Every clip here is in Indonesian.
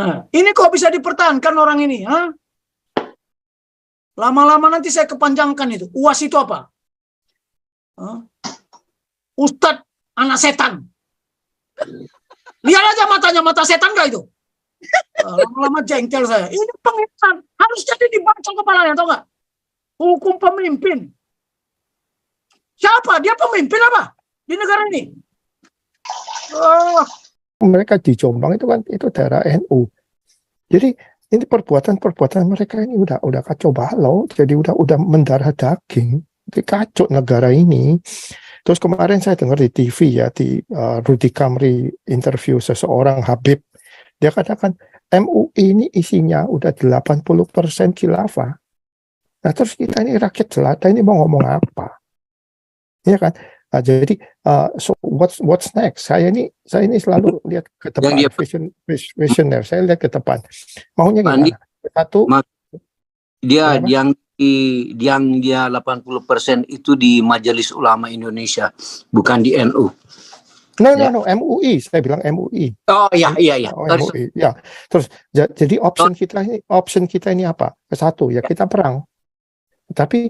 Nah, ini kok bisa dipertahankan orang ini? Hah? Lama-lama nanti saya kepanjangkan itu. UAS itu apa? Hah? Ustadz anak setan. Lihat aja matanya, mata setan gak itu? Lama-lama jengkel saya. Ini penginsan. Harus jadi dibaca kepalanya, tau gak? Hukum pemimpin. Siapa? Dia pemimpin apa? Di negara ini? Mereka di Jombang itu kan itu daerah NU. Jadi ini perbuatan mereka ini udah kacau balau. Jadi udah mendarah daging. Jadi kacau negara ini. Terus kemarin saya dengar di TV ya, di Rudy Kamri interview seseorang Habib. Dia katakan MUI ini isinya udah 80% khilafah. Nah terus kita ini rakyat jelata ini mau ngomong apa? Iya kan? Nah, jadi so what's next? Saya ini selalu lihat ke depan, visioner. Saya lihat ke depan. Maunya gimana? Satu, dia yang 80% itu di Majelis Ulama Indonesia, bukan di NU. No, MUI. Saya bilang MUI. Oh iya. Oh, MUI. Ya. Terus jadi option kita ini apa? Satu ya kita perang. Tapi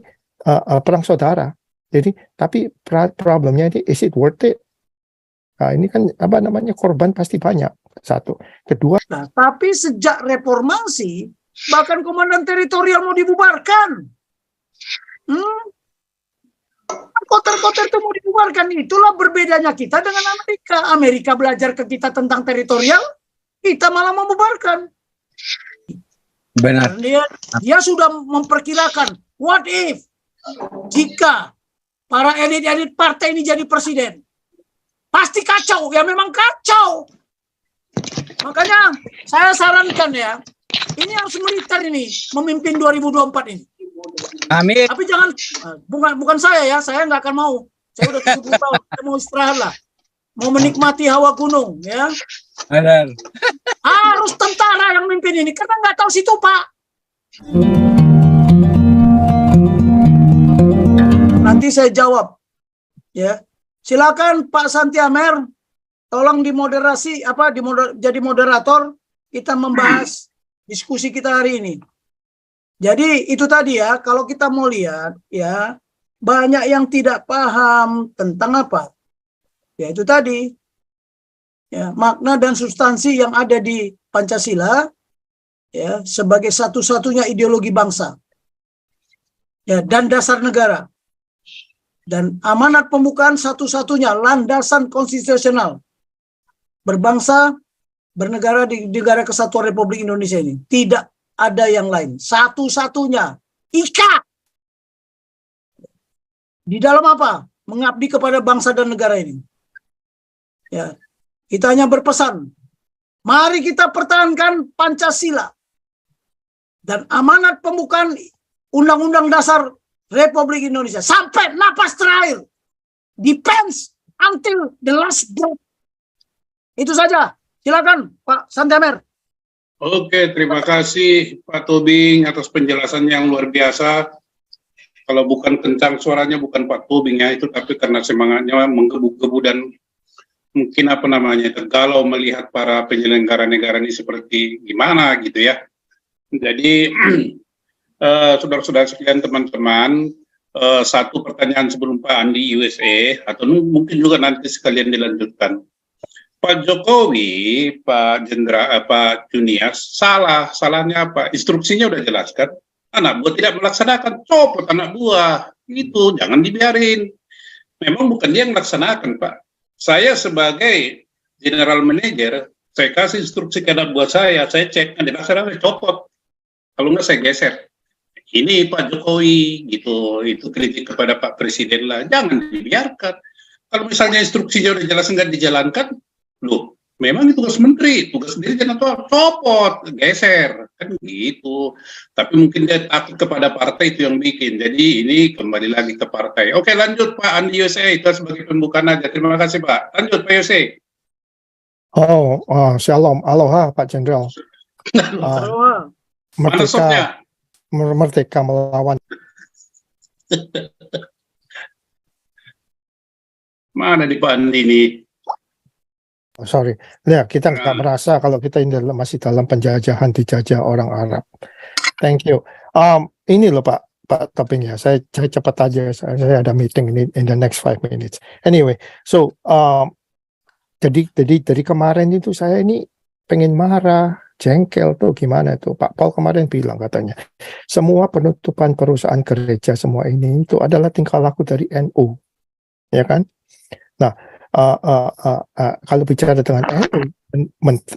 perang saudara. Jadi, tapi problemnya ini, is it worth it? Nah, ini kan korban pasti banyak. Satu. Kedua. Nah, tapi sejak reformasi, bahkan komandan teritorial mau dibubarkan. Kotor-kotor itu mau dibubarkan. Itulah berbedanya kita dengan Amerika. Amerika belajar ke kita tentang teritorial, kita malah membubarkan. Benar. Dia sudah memperkirakan, what if jika para elit-elit partai ini jadi presiden, pasti kacau. Ya memang kacau. Makanya saya sarankan ya, ini harus militer ini memimpin 2024 ini. Amin. Tapi jangan, bukan saya ya, saya nggak akan mau. Saya udah 70 tahun, saya mau istirahat lah. Mau menikmati hawa gunung ya. Benar. Harus tentara yang mimpin ini, karena nggak tahu situ Pak. Nanti saya jawab, ya. Silakan Pak Santi Amer, tolong dimoderasi, jadi moderator, kita membahas diskusi kita hari ini. Jadi itu tadi ya, kalau kita mau lihat, ya banyak yang tidak paham tentang apa, ya itu tadi, ya makna dan substansi yang ada di Pancasila, ya sebagai satu-satunya ideologi bangsa, ya dan dasar negara. Dan amanat pembukaan satu-satunya landasan konstitusional berbangsa, bernegara di negara kesatuan Republik Indonesia ini. Tidak ada yang lain. Satu-satunya. IKA. Di dalam apa? Mengabdi kepada bangsa dan negara ini. Ya. Kita hanya berpesan. Mari kita pertahankan Pancasila. Dan amanat pembukaan Undang-Undang Dasar Republik Indonesia sampai napas terakhir, defense until the last breath. Itu saja. Silakan Pak Santi Amer. Oke, terima kasih Pak Tobing atas penjelasan yang luar biasa. Kalau bukan kencang suaranya bukan Pak Tobing ya, itu tapi karena semangatnya menggebu-gebu dan mungkin tergalau melihat para penyelenggara negara ini seperti gimana gitu ya. Jadi saudara-saudara sekalian, teman-teman, satu pertanyaan sebelum Pak Andi USA, atau mungkin juga nanti sekalian dilanjutkan. Pak Jokowi, Pak Junias, salahnya apa? Instruksinya udah jelaskan, anak buah tidak melaksanakan, copot anak buah, itu jangan dibiarin. Memang bukan dia yang melaksanakan, Pak. Saya sebagai general manager, saya kasih instruksi ke anak buah saya cek, dilaksanakan, copot. Kalau nggak saya geser. Ini Pak Jokowi gitu, itu kritik kepada Pak Presiden lah, jangan dibiarkan. Kalau misalnya instruksinya udah jelas nggak dijalankan, loh, memang itu tugas menteri, tugas sendiri jangan copot, geser, kan gitu. Tapi mungkin dia takut kepada partai itu yang bikin. Jadi ini kembali lagi ke partai. Oke, lanjut Pak Andi USA, itu sebagai pembukaan aja. Terima kasih Pak. Lanjut Pak USA. Shalom, aloha Pak Jenderal. Merdeka melawan. Mana di Pak Andi ini? sorry. Ya, kita nggak Nah, merasa kalau kita ini masih dalam penjajahan, dijajah orang Arab. Thank you. Ini loh Pak Topeng ya. Saya cepat aja. Saya ada meeting ini in the next 5 minutes. Anyway, so jadi kemarin itu saya ini pengen marah, jengkel tuh gimana tuh Pak Paul kemarin bilang katanya semua penutupan perusahaan gereja semua ini itu adalah tingkah laku dari NU, ya kan? Nah, kalau bicara dengan NU,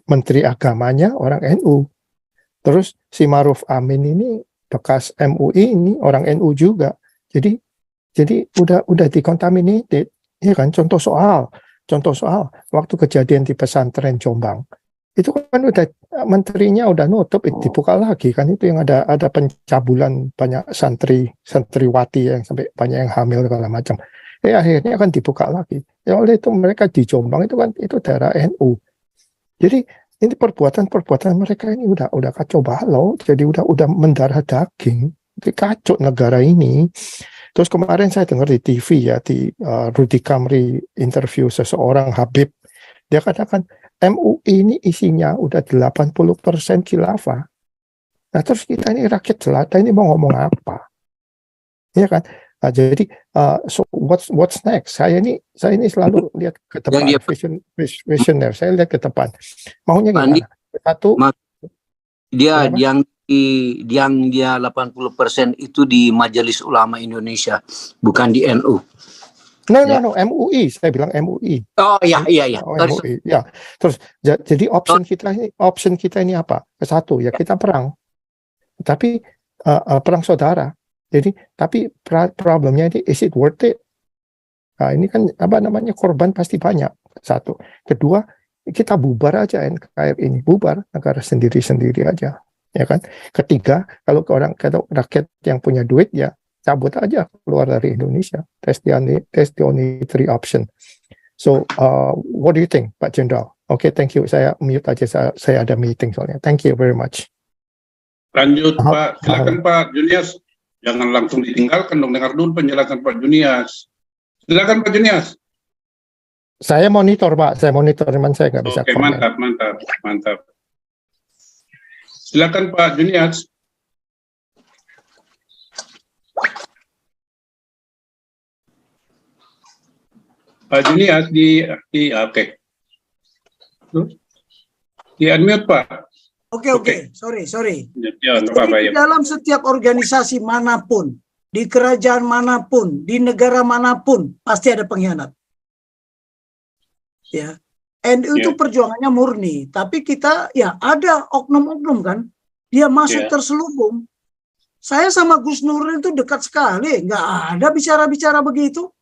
menteri agamanya orang NU, terus si Maruf Amin ini bekas MUI ini orang NU juga, jadi udah dikontaminated, ya kan? Contoh soal waktu kejadian di pesantren Jombang itu kan udah menterinya udah nutup, dibuka lagi kan, itu yang ada pencabulan banyak santriwati yang sampai banyak yang hamil segala macam. Akhirnya kan dibuka lagi. Ya oleh itu mereka di Jombang itu kan itu daerah NU. Jadi ini perbuatan mereka ini udah kacau balau, jadi udah mendarah daging, jadi kacau negara ini. Terus kemarin saya dengar di TV ya, di Rudy Kamri interview seseorang Habib, dia katakan MUI ini isinya udah 80% khilafah. Nah terus kita ini rakyat jelata ini mau ngomong apa? Ya kan? Nah, jadi so what's next? Saya ini selalu lihat ke depan, visioner. Saya lihat ke depan. Maunya gimana? Satu, dia kenapa? yang dia 80% itu di Majelis Ulama Indonesia, bukan di NU. No, MUI. Saya bilang MUI. Oh iya. Oh, MUI. Ya. Terus jadi option kita ini apa? Satu ya kita perang. Tapi perang saudara. Jadi tapi problemnya ini, is it worth it? Nah, ini kan korban pasti banyak. Satu. Kedua, kita bubar aja NKRI ini, bubar negara sendiri-sendiri aja, ya kan? Ketiga, kalau rakyat yang punya duit ya cabut aja keluar dari Indonesia. That's the only three option. So, what do you think, Pak Jenderal? Oke, thank you. Saya mute aja. Saya ada meeting soalnya. Thank you very much. lanjut Pak, silakan Pak Junias. Jangan langsung ditinggalkan dong, dengar dulu penjelasan Pak Junias. Silakan Pak Junias. Saya monitor Pak, teman saya nggak bisa Oke, komen. mantap. Silakan Pak Junias. Pak Junias oke. Di unmute Pak. Oke. Sorry. Ya, nggak apa-apa, Jadi ya. dalam setiap organisasi manapun, di kerajaan manapun, di negara manapun, pasti ada pengkhianat. Ya, NU itu perjuangannya murni, tapi kita ya ada oknum-oknum kan, dia masuk terselubung. Saya sama Gus Nuril itu dekat sekali, nggak ada bicara-bicara begitu.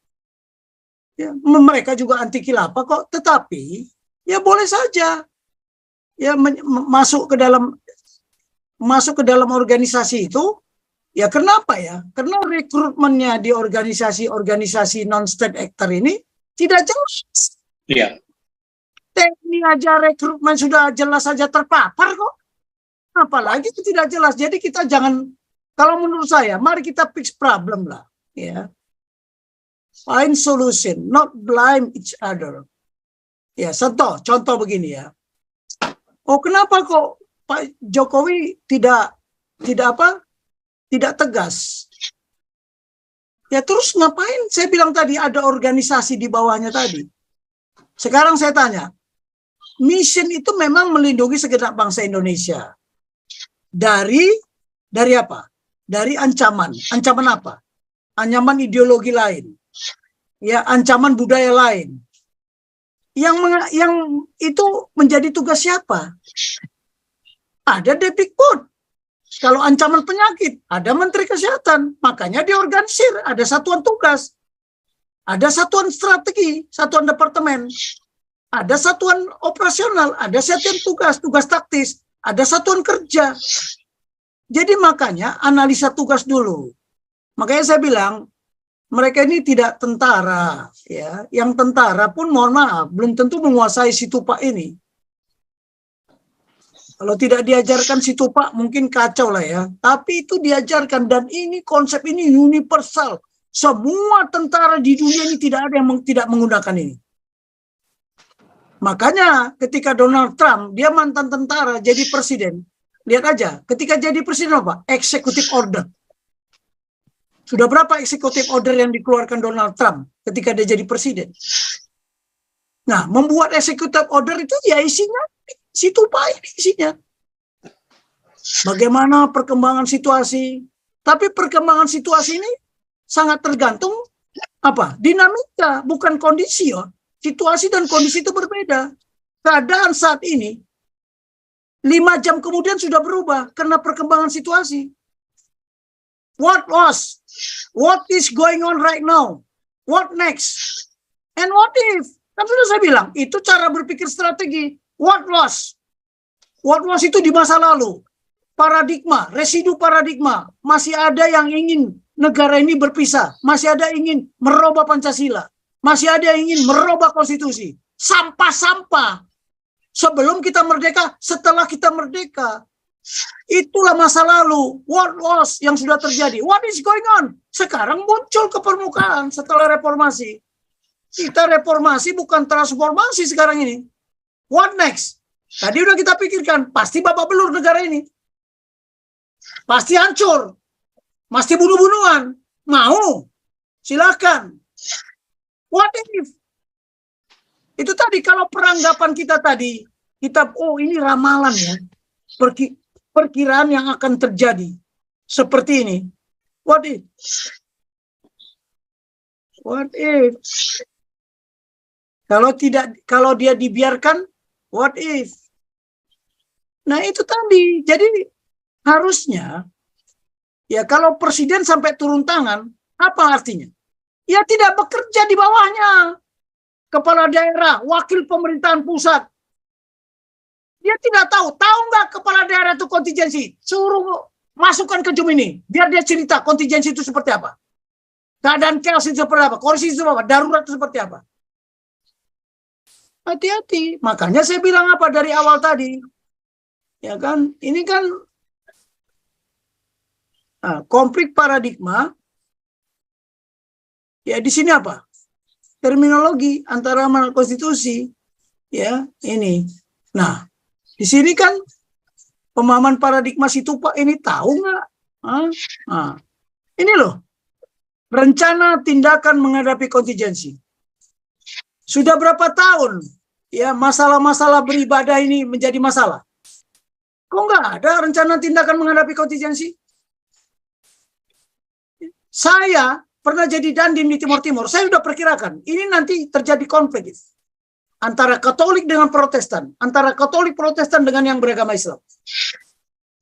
Ya, mereka juga anti khilafah kok, tetapi ya boleh saja ya masuk ke dalam organisasi itu. Ya kenapa ya? Karena rekrutmennya di organisasi non-state actor ini tidak jelas. Iya. TNI aja rekrutmen sudah jelas saja terpapar kok. Apalagi itu tidak jelas. Jadi kita jangan, kalau menurut saya, mari kita fix problem lah. Ya. Find solution, not blame each other. Ya, contoh begini ya. Oh, kenapa kok Pak Jokowi tidak tegas? Ya terus ngapain? Saya bilang tadi ada organisasi di bawahnya tadi. Sekarang saya tanya, mission itu memang melindungi segenap bangsa Indonesia dari apa? Dari ancaman. Ancaman apa? Ancaman ideologi lain. Ya, ancaman budaya lain. Yang itu menjadi tugas siapa? Ada Depdikbud. Kalau ancaman penyakit, ada Menteri Kesehatan. Makanya diorganisir, ada satuan tugas. Ada satuan strategi, satuan departemen. Ada satuan operasional, ada satuan tugas taktis, ada satuan kerja. Jadi makanya analisa tugas dulu. Makanya saya bilang, mereka ini tidak tentara, ya. Yang tentara pun mohon maaf, belum tentu menguasai situpak ini. Kalau tidak diajarkan situpak mungkin kacau lah ya. Tapi itu diajarkan dan ini konsep ini universal. Semua tentara di dunia ini tidak ada yang tidak menggunakan ini. Makanya ketika Donald Trump, dia mantan tentara, jadi presiden. Lihat aja, ketika jadi presiden apa? Executive order. Sudah berapa executive order yang dikeluarkan Donald Trump ketika dia jadi presiden? Nah, membuat executive order itu ya isinya, situ Pak, ini isinya. Bagaimana perkembangan situasi. Tapi perkembangan situasi ini sangat tergantung apa? Dinamika, bukan kondisi ya. Situasi dan kondisi itu berbeda. Keadaan saat ini 5 jam kemudian sudah berubah karena perkembangan situasi. What is going on right now? What next? And what if? Kan sudah saya bilang, itu cara berpikir strategi. What was itu di masa lalu. Paradigma, residu paradigma. Masih ada yang ingin negara ini berpisah. Masih ada yang ingin merubah Pancasila. Masih ada yang ingin merubah konstitusi. Sampah-sampah. Sebelum kita merdeka, setelah kita merdeka. Itulah masa lalu. What was yang sudah terjadi. What is going on? Sekarang muncul ke permukaan setelah reformasi. Kita reformasi bukan transformasi sekarang ini. What next? Tadi udah kita pikirkan, pasti babak belur negara ini. Pasti hancur. Pasti bunuh-bunuhan. Mau? Silakan. What if? Itu tadi kalau peranggapan kita tadi, kita ini ramalan ya. Perkiraan yang akan terjadi. Seperti ini. What if? What if? Kalau dia dibiarkan, what if? Nah itu tadi. Jadi harusnya ya kalau presiden sampai turun tangan, apa artinya? Ya tidak bekerja di bawahnya. Kepala daerah, wakil pemerintahan pusat. Dia tidak tahu nggak kepala daerah itu kontingensi? Suruh masukkan ke Zoom ini, biar dia cerita kontingensi itu seperti apa. Keadaan chaos itu seperti apa, kondisi itu seperti apa, darurat itu seperti apa. Hati-hati. Makanya saya bilang apa dari awal tadi. Ya kan, ini kan konflik paradigma. Ya di sini apa? Terminologi antara amanat konstitusi. Ya, ini. Nah, di sini kan pemahaman paradigma situ Pak ini tahu nggak? Ini loh. Rencana tindakan menghadapi kontingensi. Sudah berapa tahun ya masalah-masalah beribadah ini menjadi masalah? Kok nggak ada rencana tindakan menghadapi kontingensi? Saya pernah jadi dandim di Timur Timur. Saya sudah perkirakan ini nanti terjadi konflik antara Katolik dengan Protestan, antara Katolik Protestan dengan yang beragama Islam.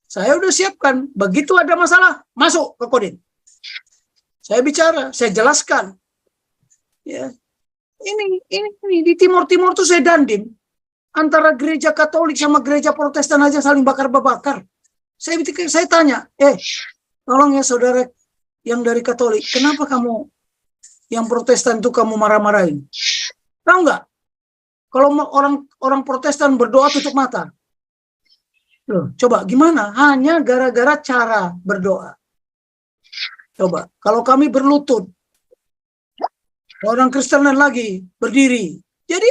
Saya sudah siapkan. Begitu ada masalah, masuk ke Kodim. Saya bicara, saya jelaskan. Ya, ini di Timur Timur tuh saya dandim antara gereja Katolik sama gereja Protestan aja saling bakar-bakar. Saya tanya, tolong ya saudara yang dari Katolik, kenapa kamu yang Protestan itu kamu marah-marahin? Tahu nggak? Kalau orang Protestan berdoa tutup mata. Loh, coba gimana? Hanya gara-gara cara berdoa. Coba, kalau kami berlutut, orang Kristen lagi berdiri. Jadi,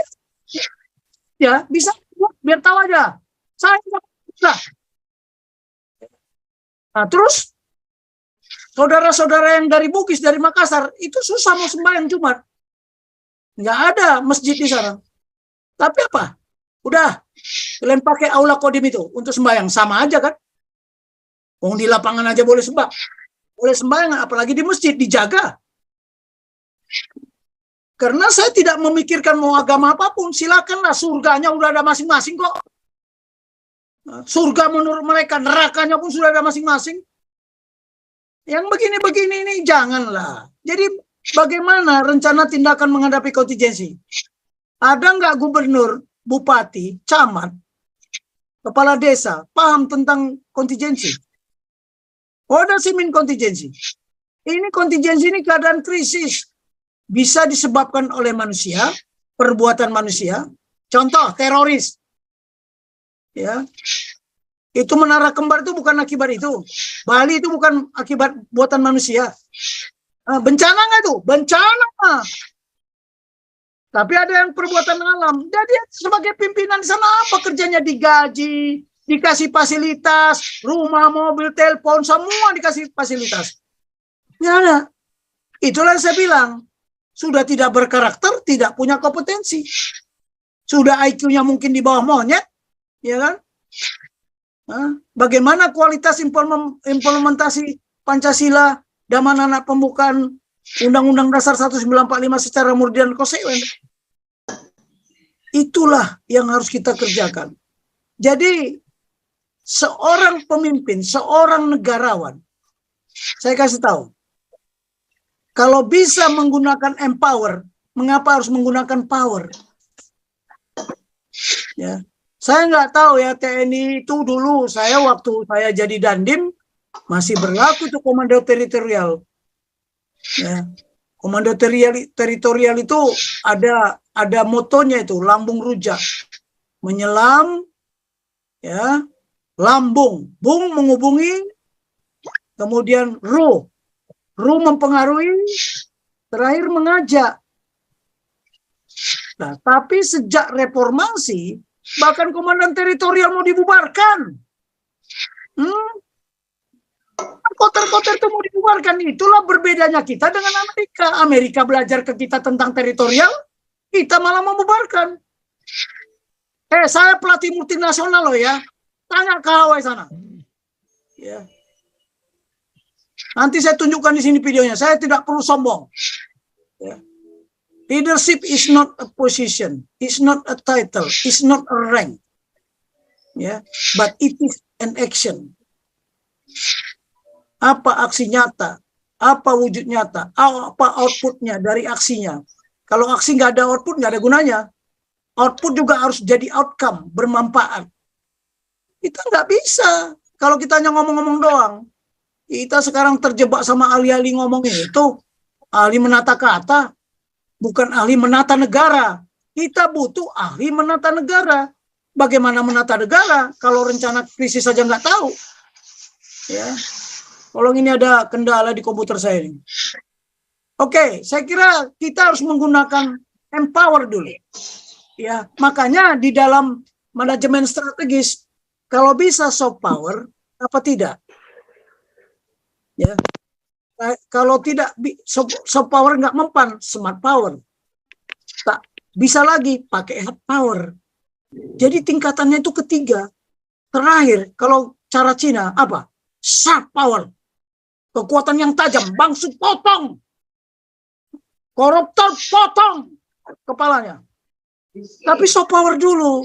ya bisa biar tahu aja. Saya bisa. Nah, terus saudara-saudara yang dari Bugis, dari Makassar, itu susah mau sembahyang Jumat. Nggak ada masjid di sana. Tapi apa? Udah, kalian pakai aula Kodim itu untuk sembahyang. Sama aja kan? Di lapangan aja boleh sembahyang, apalagi di masjid, dijaga. Karena saya tidak memikirkan mau agama apapun. Silakanlah, surganya udah ada masing-masing kok. Surga menurut mereka, nerakanya pun sudah ada masing-masing. Yang begini-begini ini janganlah. Jadi bagaimana rencana tindakan menghadapi kontingensi? Ada nggak gubernur, bupati, camat, kepala desa paham tentang kontingensi? What does it mean kontingensi? Ini kontingensi ini keadaan krisis. Bisa disebabkan oleh manusia, perbuatan manusia. Contoh, teroris. Ya. Itu menara kembar itu bukan akibat itu. Bali itu bukan akibat buatan manusia. Bencana nggak itu? Bencana. Tapi ada yang perbuatan alam. Jadi sebagai pimpinan di sana apa kerjanya? Digaji, dikasih fasilitas, rumah, mobil, telepon, semua dikasih fasilitas. Ya ada. Itulah yang saya bilang. Sudah tidak berkarakter, tidak punya kompetensi. Sudah IQ-nya mungkin di bawah monyet, ya kan? Bagaimana kualitas implementasi Pancasila dan anak pembukaan Undang-Undang Dasar 1945 secara murni dan konsekuen? Itulah yang harus kita kerjakan. Jadi seorang pemimpin, seorang negarawan, saya kasih tahu, kalau bisa menggunakan empower, mengapa harus menggunakan power? Ya, saya nggak tahu ya, TNI itu dulu waktu saya jadi Dandim masih berlaku tuh komando teritorial. Ya, komando teritorial itu ada motonya itu, lambung rujak, menyelam, ya, lambung, bung menghubungi, kemudian ru mempengaruhi, terakhir mengajak. Nah, tapi sejak reformasi, bahkan komandan teritorial mau dibubarkan. Kotor-kotor itu mau dibubarkan. Itulah berbedanya kita dengan Amerika. Amerika belajar ke kita tentang teritorial, kita malah membubarkan. Saya pelatih multinasional loh ya. Tanya ke Hawaii sana. Ya. Nanti saya tunjukkan di sini videonya. Saya tidak perlu sombong. Ya. Leadership is not a position, it's not a title, it's not a rank. Ya, but it is an action. Apa aksi nyata? Apa wujud nyata? Apa outputnya dari aksinya? Kalau aksi nggak ada output, nggak ada gunanya. Output juga harus jadi outcome, bermanfaat. Kita nggak bisa kalau kita hanya ngomong-ngomong doang. Kita sekarang terjebak sama ahli-ahli ngomong itu, ahli menata kata, bukan ahli menata negara. Kita butuh ahli menata negara. Bagaimana menata negara kalau rencana krisis saja nggak tahu? Ya, tolong, ini ada kendala di komputer saya ini. Oke, saya kira kita harus menggunakan empower dulu. Ya, makanya di dalam manajemen strategis, kalau bisa soft power, apa tidak? Ya, kalau tidak soft power nggak mempan, smart power. Tak bisa lagi pakai hard power. Jadi tingkatannya itu ketiga. Terakhir, kalau cara Cina apa? Sharp power. Kekuatan yang tajam, bangsu potong. Koruptor potong kepalanya. Tapi soft power dulu.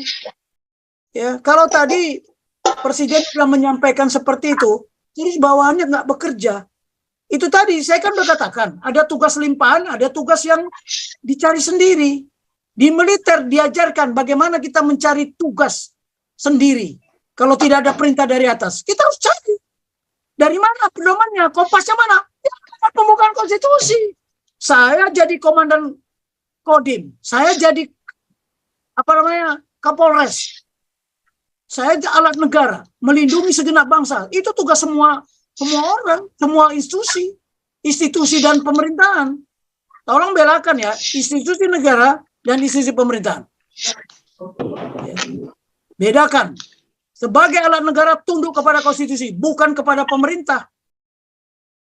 Ya, kalau tadi Presiden sudah menyampaikan seperti itu, terus bawahannya nggak bekerja. Itu tadi saya kan berkatakan, ada tugas limpahan, ada tugas yang dicari sendiri. Di militer diajarkan bagaimana kita mencari tugas sendiri. Kalau tidak ada perintah dari atas, kita harus cari. Dari mana pedomannya, kompasnya mana? Ya, pembukaan konstitusi. Saya jadi komandan Kodim, saya jadi Kapolres. Saya alat negara, melindungi segenap bangsa. Itu tugas semua orang, semua institusi dan pemerintahan. Tolong belakan ya, institusi negara dan institusi pemerintahan. Bedakan. Sebagai alat negara tunduk kepada konstitusi, bukan kepada pemerintah.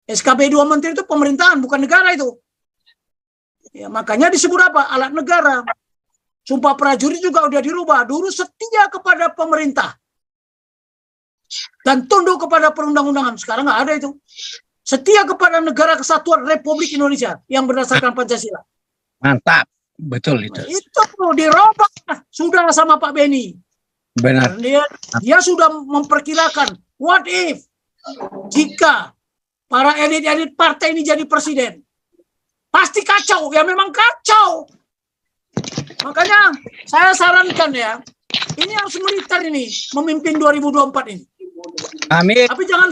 SKB 2 Menteri itu pemerintahan, bukan negara itu. Ya, makanya disebut apa? Alat negara. Sumpah prajurit juga udah dirubah. Dulu setia kepada pemerintah dan tunduk kepada perundang-undangan. Sekarang nggak ada itu. Setia kepada negara kesatuan Republik Indonesia yang berdasarkan Pancasila. Mantap, betul itu. Itu dirubah sudah sama Pak Beni. Benar. Dia sudah memperkirakan what if jika para elit-elit partai ini jadi presiden. Pasti kacau, ya memang kacau. Makanya saya sarankan ya, ini harus militer ini memimpin 2024 ini. Amin. Tapi jangan,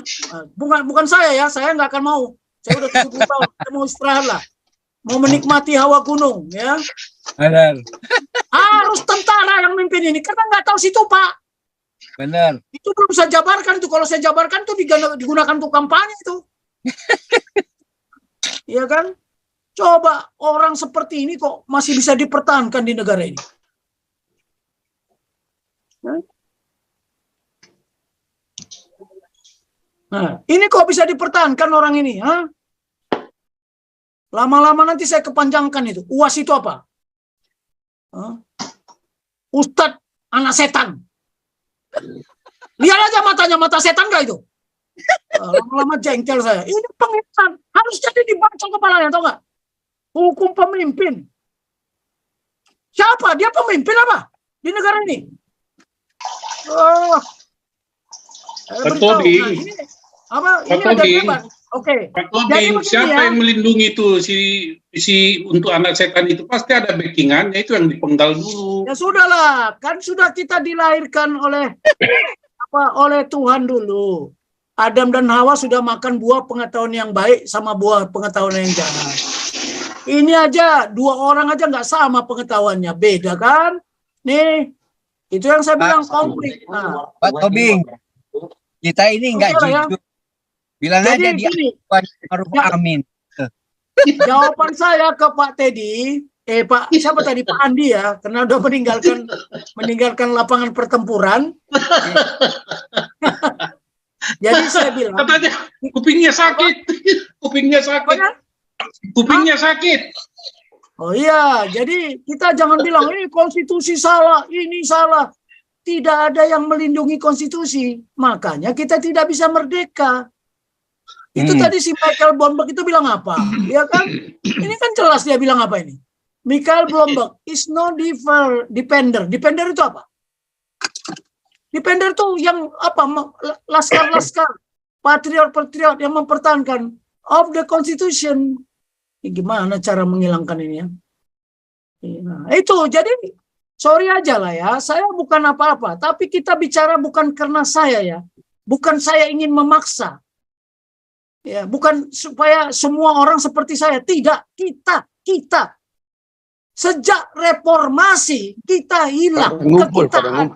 bukan saya ya, saya nggak akan mau. Saya udah 70 tahun, saya mau istirahat lah. Mau menikmati hawa gunung ya. Benar. Harus tentara yang mimpin ini, karena nggak tahu situ Pak. Benar. Itu belum saya jabarkan itu. Kalau saya jabarkan itu digunakan untuk kampanye itu. Iya kan? Coba orang seperti ini kok masih bisa dipertahankan di negara ini. Nah, ini kok bisa dipertahankan orang ini, ha? Lama-lama nanti saya kepanjangkan itu. UAS itu apa? Ustadz anak setan. Lihat aja matanya, mata setan gak itu? Lama-lama jengkel saya. Ini penginsan. Harus jadi dibaca kepalanya, tau gak? Hukum pemimpin. Siapa? Dia pemimpin apa? Di negara ini? Pak Tobing. Apa? Ini ada debat. Oke. Pak Tobing, siapa yang melindungi itu si untuk anak setan itu? Pasti ada backingannya, itu yang dipenggal dulu. Ya sudahlah, kan sudah kita dilahirkan oleh Tuhan dulu. Adam dan Hawa sudah makan buah pengetahuan yang baik sama buah pengetahuan yang jahat. Ini aja 2 orang aja nggak sama pengetahuannya, beda kan? Nih, itu yang saya bilang konflik. Nah, Pak Tobing, kita ini nggak oke lah ya. jujur. Bilang Jadi aja dia gini, Ma'ruf ya. Amin. Jawaban saya ke Pak Teddy, Pak siapa tadi, Pak Andi ya, karena udah meninggalkan lapangan pertempuran. Jadi saya bilang, Katanya kupingnya sakit. Kupingnya sakit. Kupingnya sakit. oh iya, jadi kita jangan bilang ini konstitusi salah, ini salah. Tidak ada yang melindungi konstitusi, makanya kita tidak bisa merdeka. Itu tadi si Michael Bloomberg itu bilang apa? Ya kan? Ini kan jelas dia bilang apa ini? Michael Bloomberg is no defender. Defender itu apa? Defender itu yang apa? Laskar-laskar, patriot-patriot yang mempertahankan of the Constitution. Ya, gimana cara menghilangkan ini ya? Nah, itu jadi sorry aja lah ya. Saya bukan apa-apa, tapi kita bicara bukan karena saya ya. Bukan saya ingin memaksa. Ya, bukan supaya semua orang seperti saya. Tidak, kita. Sejak reformasi kita hilang kekitaan.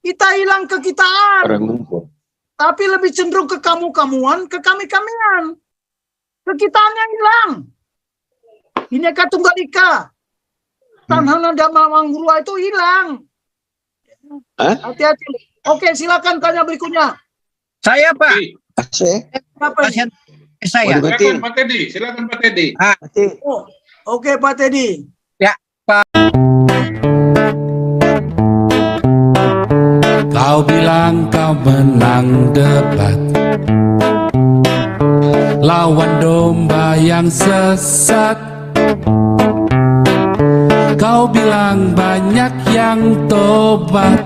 Kita hilang kekitaan. Tapi lebih cenderung ke kamu-kamuan, ke kami-kamian. Kekitaannya hilang. Bhinneka Tunggal Ika. Tanhana Dhamma Manggurua itu hilang. Hati-hati. Oke, silakan tanya berikutnya. Saya Pak. Siapa ini? Saya. Silakan Pak Teddy. Silakan Pak Teddy. Oh, oke Pak Teddy. Ya, Pak. Kau bilang kau menang debat, lawan domba yang sesat. Kau bilang banyak yang tobat.